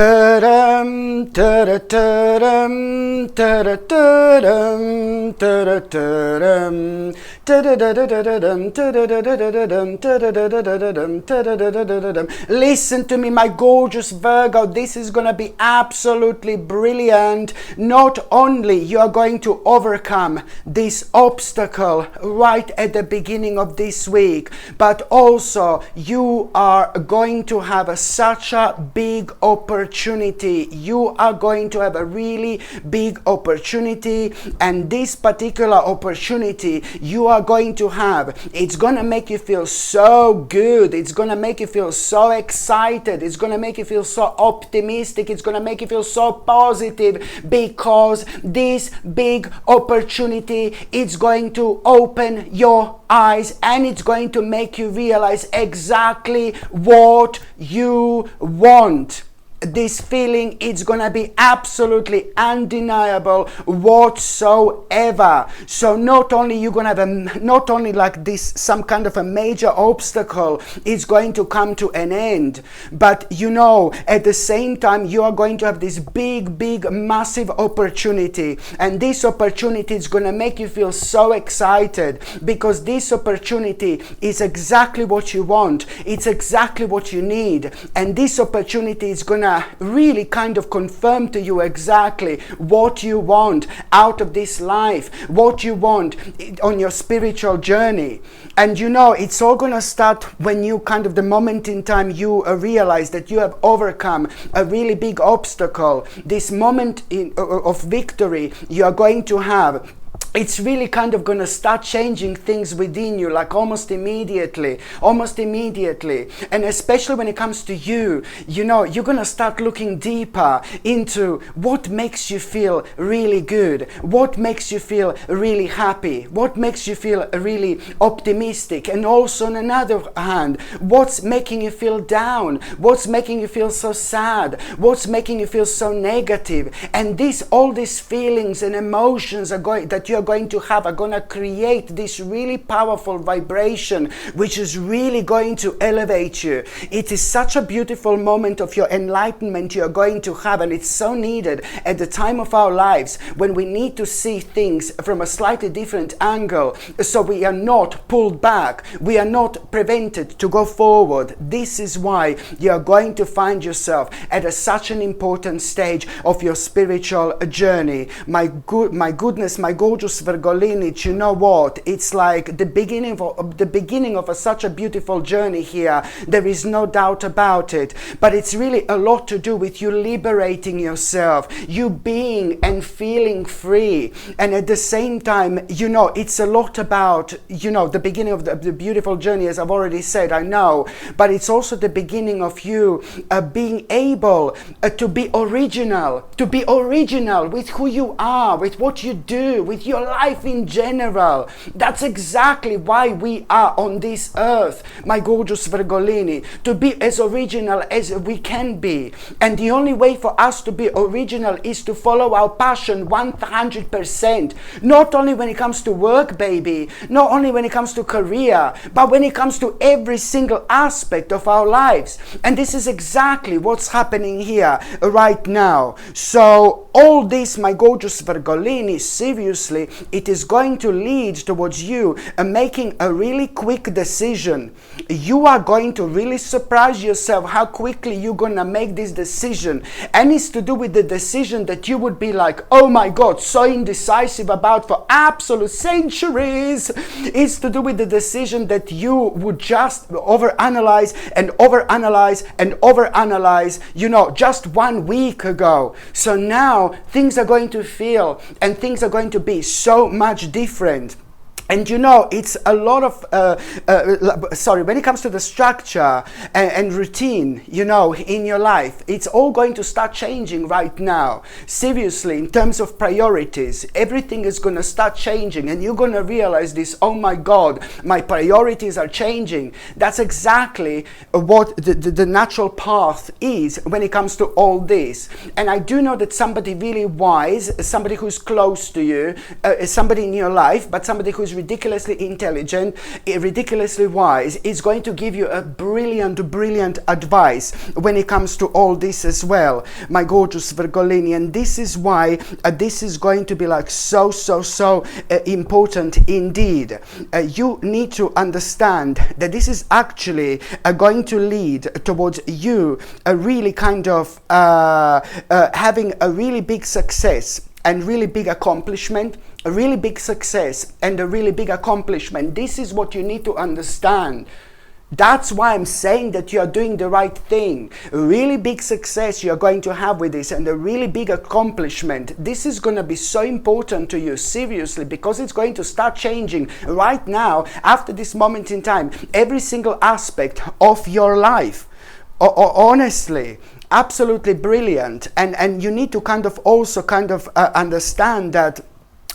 Ta-dum, ta-da-ta-dum, ta-da-ta-dum, ta-da-ta-dum, ta-da-da-da-da-dum, ta-da-da-da-da-dum, ta-da-da-da-da-dum, ta-da-da-da-da-dum. Listen to me, my gorgeous Virgo. This is going to be absolutely brilliant. Not only you are going to overcome this obstacle right at the beginning of this week, but also you are going to have such a big opportunity. You are going to have a really big opportunity, and this particular opportunity you are going to have, it's going to make you feel so good. It's going to make you feel so excited. It's going to make you feel so optimistic. It's going to make you feel so positive, because this big opportunity is going to open your eyes, and it's going to make you realize exactly what you want. This feeling, it's gonna be absolutely undeniable whatsoever. So not only you're gonna have not only like this, some kind of a major obstacle is going to come to an end, but you know, at the same time, you are going to have this big, massive opportunity. And this opportunity is gonna make you feel so excited, because this opportunity is exactly what you want. It's exactly what you need. And this opportunity is gonna really kind of confirm to you exactly what you want out of this life, what you want on your spiritual journey. And you know, it's all gonna start when you kind of, the moment in time you realize that you have overcome a really big obstacle. This moment of victory you are going to have, it's really kind of going to start changing things within you, like almost immediately. And especially when it comes to you, you know, you're going to start looking deeper into what makes you feel really good, what makes you feel really happy, what makes you feel really optimistic. And also on another hand, what's making you feel down, what's making you feel so sad, what's making you feel so negative. And all these feelings and emotions that you're going to have are going to create this really powerful vibration, which is really going to elevate you. It is such a beautiful moment of your enlightenment you're going to have, and it's so needed at the time of our lives when we need to see things from a slightly different angle, so we are not pulled back, we are not prevented to go forward. This is why you are going to find yourself at such an important stage of your spiritual journey. My goodness, my gorgeous Virgolini, you know what? It's like the beginning of such a beautiful journey here. There is no doubt about it. But it's really a lot to do with you liberating yourself, you being and feeling free. And at the same time, you know, it's a lot about, you know, the beginning of the beautiful journey, as I've already said, I know. But it's also the beginning of you being able to be original with who you are, with what you do, with your life in general. That's exactly why we are on this earth, my gorgeous Virgolini, to be as original as we can be. And the only way for us to be original is to follow our passion 100%. Not only when it comes to work, baby, not only when it comes to career, but when it comes to every single aspect of our lives. And this is exactly what's happening here right now. So all this, my gorgeous Virgolini, seriously, it is going to lead towards you making a really quick decision. You are going to really surprise yourself how quickly you're going to make this decision. And it's to do with the decision that you would be like, oh my God, so indecisive about for absolute centuries. It's to do with the decision that you would just overanalyze, you know, just 1 week ago. So now things are going to feel and things are going to be so much different. And you know, it's a lot of, when it comes to the structure and routine, you know, in your life, it's all going to start changing right now. Seriously, in terms of priorities, everything is going to start changing, and you're going to realize this, oh my God, my priorities are changing. That's exactly what the natural path is when it comes to all this. And I do know that somebody really wise, somebody who's close to you, somebody in your life, but somebody who's ridiculously intelligent, ridiculously wise, is going to give you a brilliant advice when it comes to all this as well, my gorgeous Virgolini. And this is why this is going to be like so important indeed. You need to understand that this is actually going to lead towards you a really kind of having a really big success and really big accomplishment, a really big success and a really big accomplishment. This is what you need to understand. That's why I'm saying that you are doing the right thing. A really big success you're going to have with this and a really big accomplishment. This is going to be so important to you, seriously, because it's going to start changing right now, after this moment in time, every single aspect of your life. Honestly, absolutely brilliant. And you need to kind of also understand that,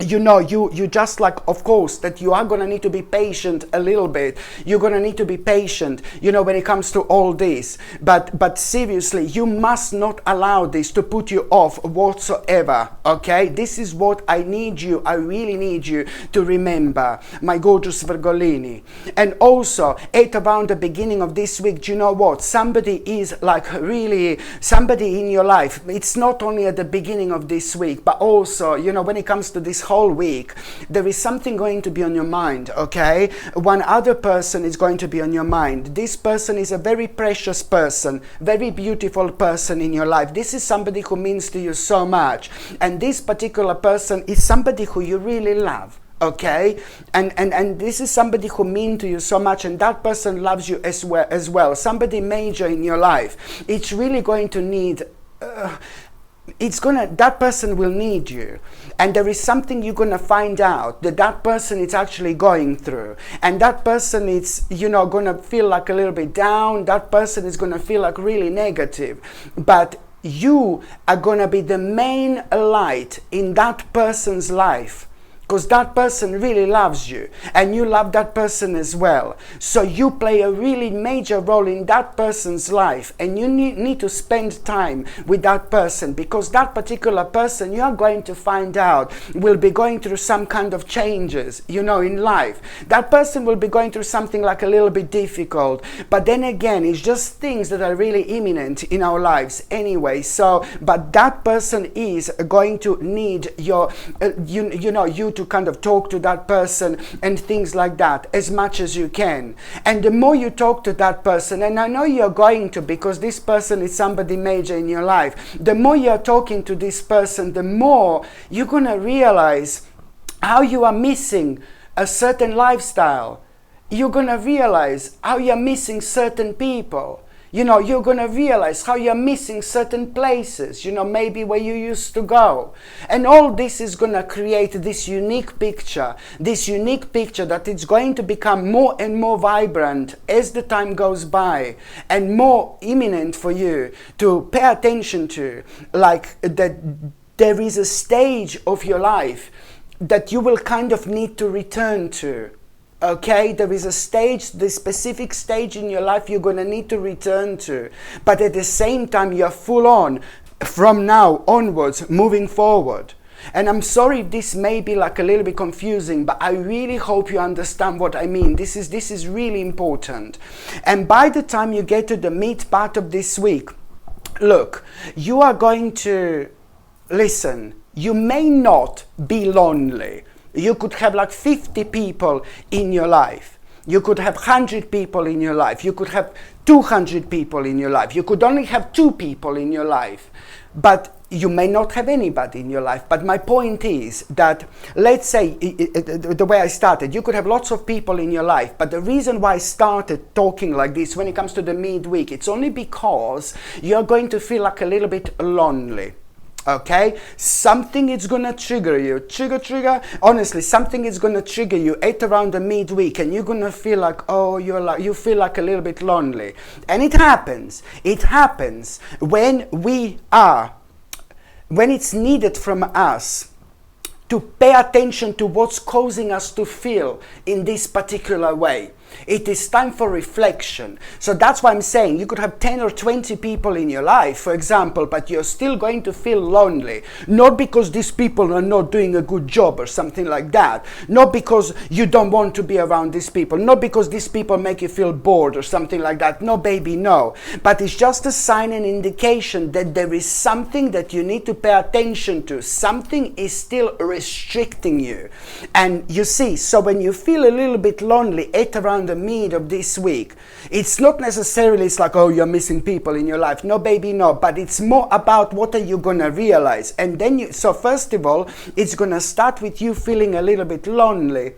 you know, you just like, of course, that you are going to need to be patient a little bit. You're going to need to be patient, you know, when it comes to all this. But seriously, you must not allow this to put you off whatsoever, okay? This is what I need you, I really need you to remember, my gorgeous Virgolini. And also, at around the beginning of this week, do you know what? Somebody is like really, somebody in your life, it's not only at the beginning of this week, but also, you know, when it comes to this whole week, there is something going to be on your mind, okay? One other person is going to be on your mind. This person is a very precious person, very beautiful person in your life. This is somebody who means to you so much. And this particular person is somebody who you really love. Okay, and this is somebody who means to you so much, and that person loves you as well. Somebody major in your life. It's really going to need that person will need you, and there is something you're gonna find out that person is actually going through, and that person is, you know, gonna feel like a little bit down. That person is gonna feel like really negative, but you are gonna be the main light in that person's life, because that person really loves you and you love that person as well. So you play a really major role in that person's life, and you need to spend time with that person, because that particular person, you are going to find out, will be going through some kind of changes, you know, in life. That person will be going through something like a little bit difficult, but then again, it's just things that are really imminent in our lives anyway. So, but that person is going to need your, you to kind of talk to that person and things like that as much as you can. And the more you talk to that person, and I know you're going to, because this person is somebody major in your life, the more you're talking to this person, the more you're gonna realize how you are missing a certain lifestyle. You're gonna realize how you're missing certain people. You know, you're going to realize how you're missing certain places, you know, maybe where you used to go. And all this is going to create this unique picture that it's going to become more and more vibrant as the time goes by, and more imminent for you to pay attention to. Like that there is a stage of your life that you will kind of need to return to. Okay, there is a stage, the specific stage in your life you're going to need to return to. But at the same time, you're full on from now onwards, moving forward. And I'm sorry if this may be like a little bit confusing, but I really hope you understand what I mean. This is really important. And by the time you get to the mid part of this week, look, you are going to, listen, you may not be lonely. You could have like 50 people in your life. You could have 100 people in your life. You could have 200 people in your life. You could only have 2 people in your life. But you may not have anybody in your life. But my point is that, let's say, the way I started, you could have lots of people in your life. But the reason why I started talking like this when it comes to the midweek, it's only because you're going to feel like a little bit lonely. Okay, something is gonna trigger you. Trigger. Honestly, something is gonna trigger you at around the midweek, and you're gonna feel like, oh, you feel like a little bit lonely. And it happens. It happens when it's needed from us to pay attention to what's causing us to feel in this particular way. It is time for reflection. So that's why I'm saying you could have 10 or 20 people in your life, for example, but you're still going to feel lonely. Not because these people are not doing a good job or something like that. Not because you don't want to be around these people. Not because these people make you feel bored or something like that. No, baby, no. But it's just a sign and indication that there is something that you need to pay attention to. Something is still restricting you. And you see, so when you feel a little bit lonely at around the mid of this week, it's not necessarily it's like, oh, you're missing people in your life. No, baby, no. But it's more about what are you going to realize. And then so first of all, it's going to start with you feeling a little bit lonely.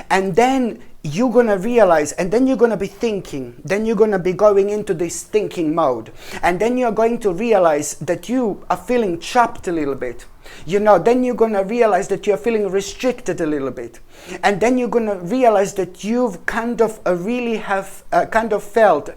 And then you're going to realize, and then you're going to be thinking, then you're going to be going into this thinking mode. And then you're going to realize that you are feeling trapped a little bit. Then you're going to realize that you're feeling restricted a little bit. And then you're going to realize that you've kind of really have kind of felt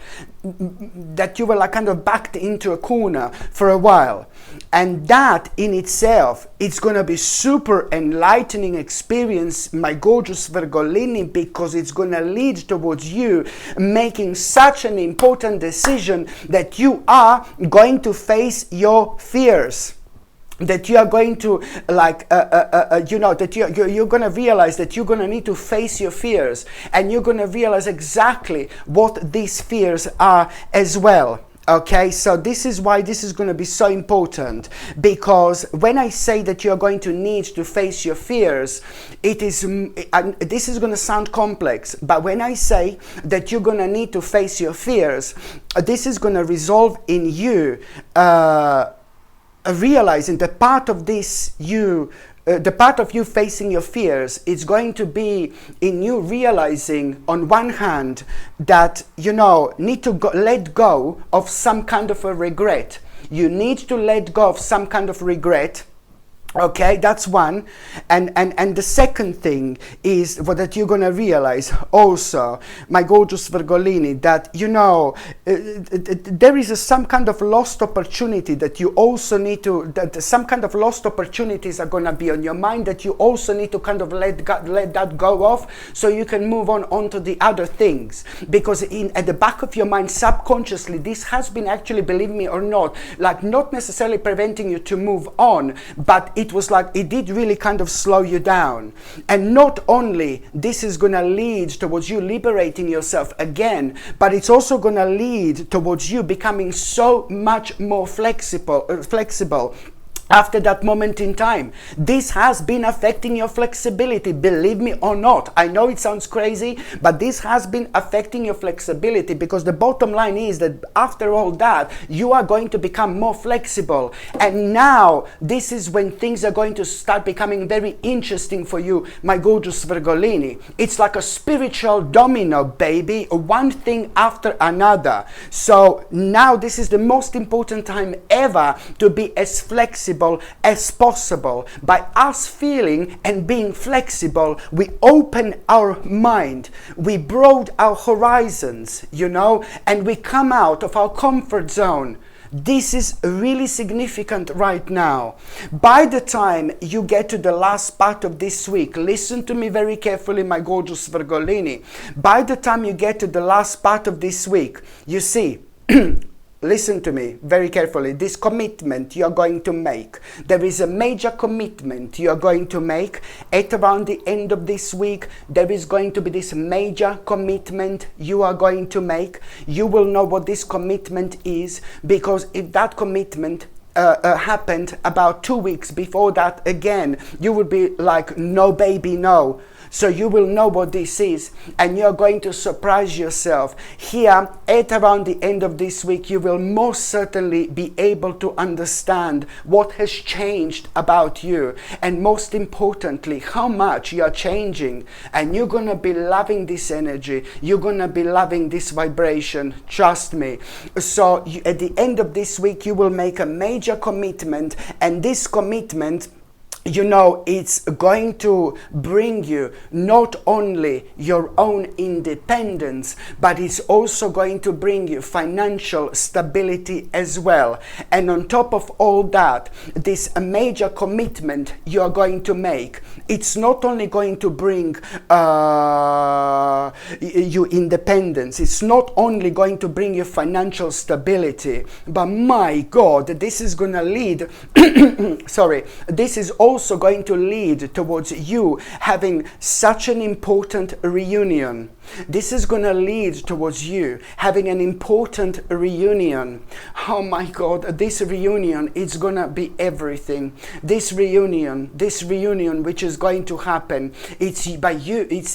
that you were like kind of backed into a corner for a while. And that in itself, it's going to be super enlightening experience, my gorgeous Virgolini, because it's going to lead towards you making such an important decision that you are going to face your fears. That you are going to that you're going to realize that you're going to need to face your fears, and you're going to realize exactly what these fears are as well. Okay, so this is why this is going to be so important, because when I say that you're going to need to face your fears, this is going to sound complex, but when I say that you're going to need to face your fears, this is going to resolve in you realizing the part of this the part of you facing your fears is going to be in you realizing on one hand that need to let go of some kind of a regret. You need to let go of some kind of regret. Okay, that's one. And the second thing is that you're going to realize also, my gorgeous Virgolini, that there is some kind of lost opportunity that you also need to, that some kind of lost opportunities are going to be on your mind that you also need to kind of let that go of, so you can move on to the other things. Because at the back of your mind, subconsciously, this has been actually, believe me or not, like not necessarily preventing you to move on, but it was like it did really kind of slow you down. And not only this is going to lead towards you liberating yourself again, but it's also going to lead towards you becoming so much more flexible after that moment in time. This has been affecting your flexibility, believe me or not. I know it sounds crazy, but this has been affecting your flexibility, because the bottom line is that after all that, you are going to become more flexible. And now, this is when things are going to start becoming very interesting for you, my gorgeous Virgolini. It's like a spiritual domino, baby, one thing after another. So now this is the most important time ever to be as flexible as possible. By us feeling and being flexible, we open our mind, we broaden our horizons, and we come out of our comfort zone. This is really significant right now. By the time you get to the last part of this week, listen to me very carefully, my gorgeous Virgolini. By the time you get to the last part of this week, you see, listen to me very carefully. This commitment you're going to make. There is a major commitment you're going to make at around the end of this week. There is going to be this major commitment you are going to make. You will know what this commitment is, because if that commitment happened about 2 weeks before that, again, you would be like, no, baby, no. So you will know what this is, and you're going to surprise yourself. Here, at around the end of this week, you will most certainly be able to understand what has changed about you, and most importantly, how much you're changing. And you're going to be loving this energy. You're going to be loving this vibration. Trust me. So at the end of this week, you will make a major commitment, and this commitment you know, it's going to bring you not only your own independence, but it's also going to bring you financial stability as well. And on top of all that, this major commitment you are going to make, it's not only going to bring you independence, it's not only going to bring you financial stability, but my God, this is going to lead sorry, this is also going to lead towards you having such an important reunion. This is going to lead towards you having an important reunion. Oh my God, this reunion is going to be everything. This reunion which is going to happen, it's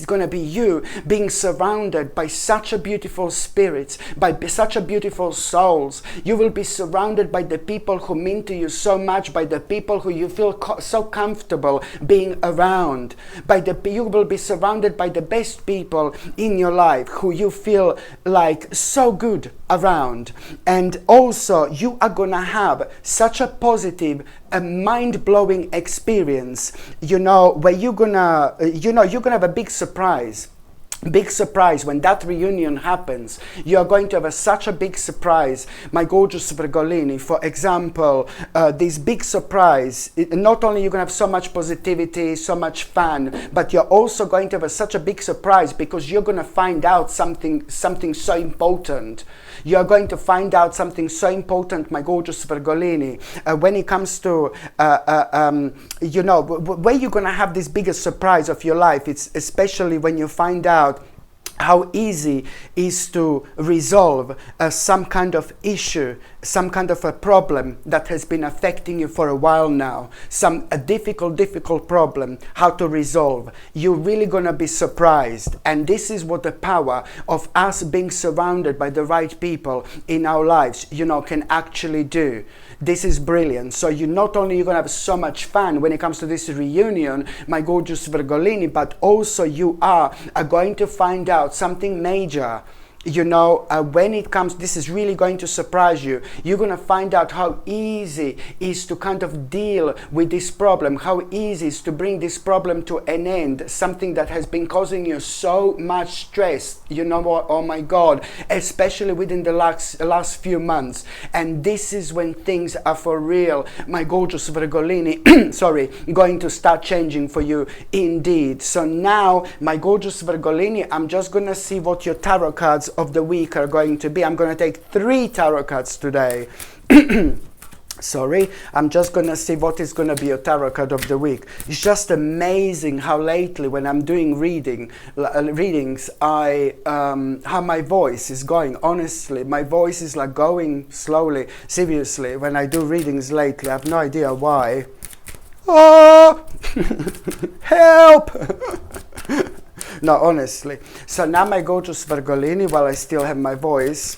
going to be you being surrounded by such a beautiful spirits, by such a beautiful souls. You will be surrounded by the people who mean to you so much, by the people who you feel so comfortable being around. You will be surrounded by the best people in your life who you feel like so good around. And also you are gonna have such a positive, a mind-blowing experience, you know, where you're gonna have a big surprise when that reunion happens. You are going to have such a big surprise, my gorgeous Virgolini. For example, this big surprise, not only you're going to have so much positivity, so much fun, but you're also going to have such a big surprise because you're going to find out something so important. You're going to find out something so important, my gorgeous Virgolini, when it comes to, you know, where you're going to have this biggest surprise of your life. It's especially when you find out how easy is to resolve some kind of issue, some kind of a problem that has been affecting you for a while now, a difficult problem, how to resolve. You're really going to be surprised. And this is what the power of us being surrounded by the right people in our lives, you know, can actually do. This is brilliant. So you're not only going to have so much fun when it comes to this reunion, my gorgeous Virgolini, but also you are going to find out something major. You know, when it comes, this is really going to surprise you. You're going to find out how easy it is to kind of deal with this problem, how easy it is to bring this problem to an end, something that has been causing you so much stress, you know what, oh my God, especially within the last few months. And this is when things are for real, my gorgeous Virgolini, sorry, going to start changing for you indeed. So now, my gorgeous Virgolini, I'm just going to see what your tarot cards of the week are going to be. I'm going to take 3 tarot cards today. Sorry, I'm just going to see what is going to be a tarot card of the week. It's just amazing how lately when I'm doing readings, how my voice is going. Honestly, my voice is like going slowly. Seriously, when I do readings lately, I have no idea why. Oh, help! No, honestly. So now my gorgeous Virgolini, while I still have my voice,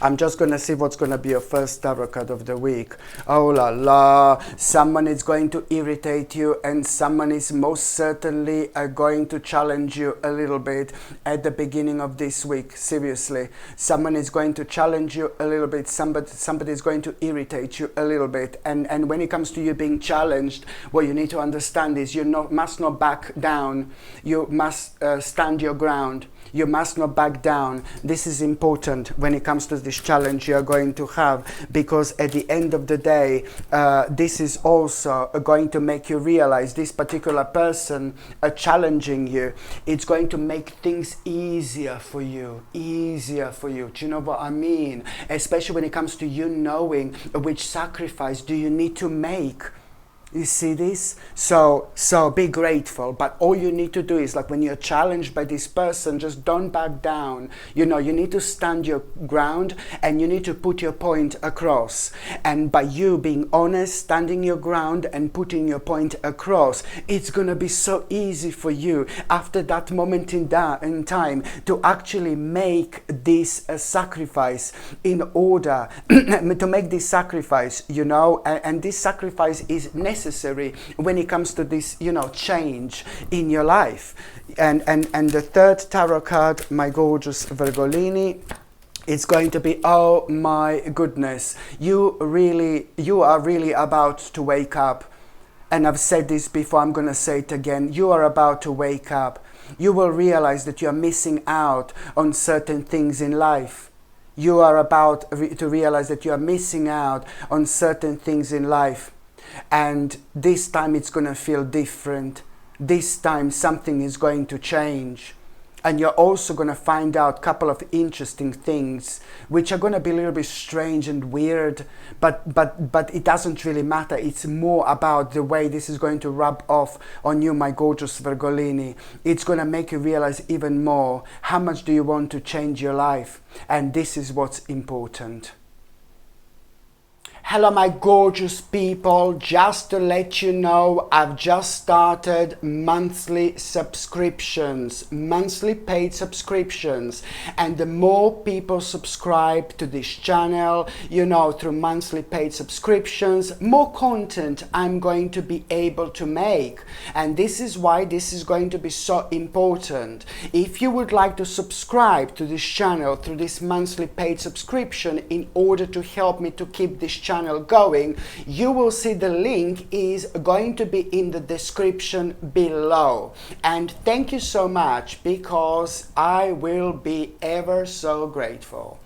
I'm just going to see what's going to be your first tarot card of the week. Oh la la, someone is going to irritate you and someone is most certainly going to challenge you a little bit at the beginning of this week. Seriously, someone is going to challenge you a little bit, somebody is going to irritate you a little bit. And when it comes to you being challenged, what you need to understand is you must not back down. You must stand your ground. You must not back down. This is important when it comes to this challenge you are going to have, because at the end of the day, this is also going to make you realize this particular person challenging you. It's going to make things easier for you. Do you know what I mean? Especially when it comes to you knowing which sacrifice do you need to make. You see this? So be grateful, but all you need to do is, like, when you're challenged by this person, just don't back down. You know, you need to stand your ground and you need to put your point across. And by you being honest, standing your ground and putting your point across, it's going to be so easy for you after that moment in time to actually make this sacrifice in order to make this sacrifice, you know, and this sacrifice is necessary when it comes to this, you know, change in your life. And the third tarot card, my gorgeous Virgolini, it's going to be, oh my goodness, you are really about to wake up. And I've said this before, I'm going to say it again. You are about to wake up. You will realize that you are missing out on certain things in life. You are about to realize that you are missing out on certain things in life. And this time it's going to feel different. This time something is going to change. And you're also going to find out a couple of interesting things which are going to be a little bit strange and weird, but it doesn't really matter. It's more about the way this is going to rub off on you, my gorgeous Virgolini. It's going to make you realize even more how much do you want to change your life. And this is what's important. Hello my gorgeous people, just to let you know, I've just started monthly subscriptions, monthly paid subscriptions, and the more people subscribe to this channel, you know, through monthly paid subscriptions, more content I'm going to be able to make. And this is why this is going to be so important. If you would like to subscribe to this channel through this monthly paid subscription in order to help me to keep this channel going, you will see the link is going to be in the description below. And thank you so much, because I will be ever so grateful.